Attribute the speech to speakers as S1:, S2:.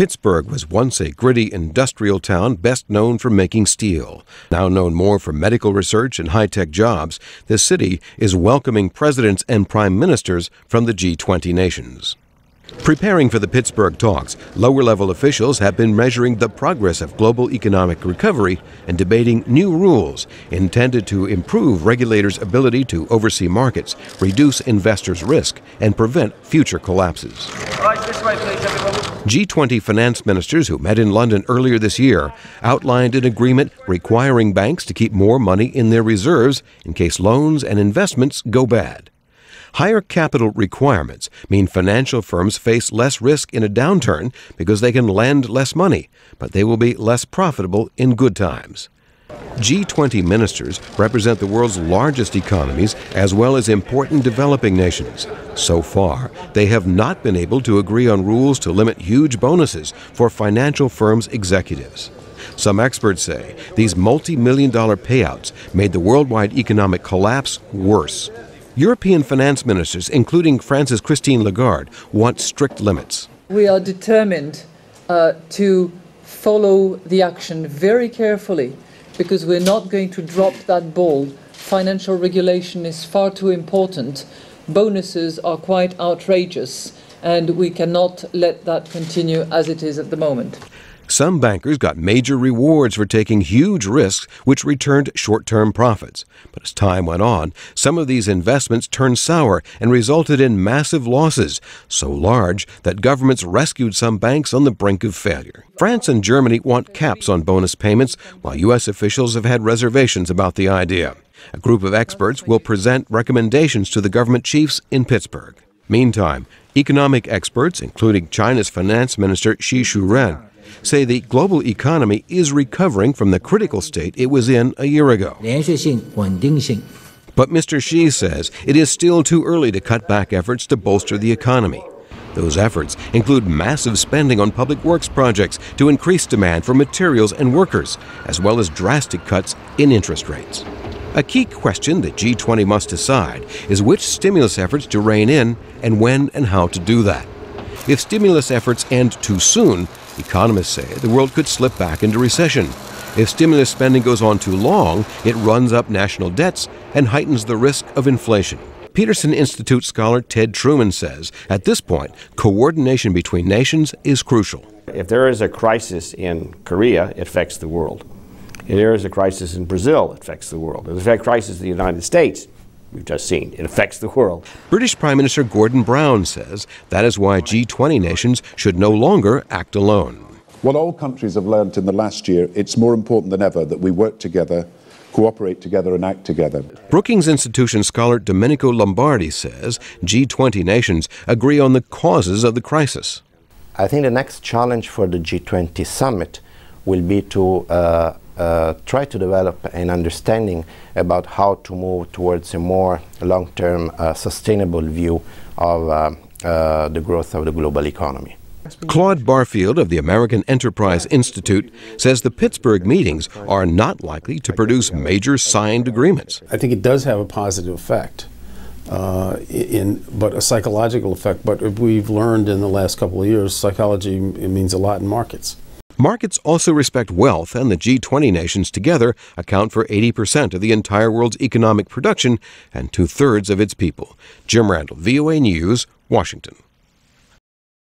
S1: Pittsburgh was once a gritty industrial town best known for making steel. Now known more for medical research and high-tech jobs, this city is welcoming presidents and prime ministers from the G20 nations. Preparing for the Pittsburgh talks, lower-level officials have been measuring the progress of global economic recovery and debating new rules intended to improve regulators' ability to oversee markets, reduce investors' risk, and prevent future collapses.
S2: Right, this way, please, everyone.
S1: G20 finance ministers who met in London earlier this year outlined an agreement requiring banks to keep more money in their reserves in case loans and investments go bad. Higher capital requirements mean financial firms face less risk in a downturn because they can lend less money, but they will be less profitable in good times. G20 ministers represent the world's largest economies as well as important developing nations. So far, they have not been able to agree on rules to limit huge bonuses for financial firms' executives. Some experts say these multi-million-dollar payouts made the worldwide economic collapse worse. European finance ministers, including France's Christine Lagarde, want strict limits.
S3: We are determined to follow the action very carefully because we're not going to drop that ball. Financial regulation is far too important. Bonuses are quite outrageous, and we cannot let that continue as it is at the moment.
S1: Some bankers got major rewards for taking huge risks, which returned short-term profits. But as time went on, some of these investments turned sour and resulted in massive losses, so large that governments rescued some banks on the brink of failure. France and Germany want caps on bonus payments, while U.S. officials have had reservations about the idea. A group of experts will present recommendations to the government chiefs in Pittsburgh. Meantime, economic experts, including China's finance minister Xi Ren, say the global economy is recovering from the critical state it was in a year ago. But Mr. Xi says it is still too early to cut back efforts to bolster the economy. Those efforts include massive spending on public works projects to increase demand for materials and workers, as well as drastic cuts in interest rates. A key question that G20 must decide is which stimulus efforts to rein in and when and how to do that. If stimulus efforts end too soon, economists say the world could slip back into recession. If stimulus spending goes on too long, it runs up national debts and heightens the risk of inflation. Peterson Institute scholar Ted Truman says, at this point, coordination between nations is crucial.
S4: If there is a crisis in Korea, it affects the world. If there is a crisis in Brazil, it affects the world. If there's a crisis in the United States, we've just seen, it affects the world.
S1: British Prime Minister Gordon Brown says that is why G20 nations should no longer act alone.
S5: What all countries have learned in the last year, it's more important than ever that we work together, cooperate together and act together.
S1: Brookings Institution scholar Domenico Lombardi says G20 nations agree on the causes of the crisis.
S6: I think the next challenge for the G20 summit will be to try to develop an understanding about how to move towards a more long-term sustainable view of the growth of the global economy.
S1: Claude Barfield of the American Enterprise Institute says the Pittsburgh meetings are not likely to produce major signed agreements.
S7: I think it does have a positive effect, but a psychological effect. But we've learned in the last couple of years, psychology means a lot in markets.
S1: Markets also respect wealth, and the G20 nations together account for 80% of the entire world's economic production and 2/3 of its people. Jim Randle, VOA News, Washington.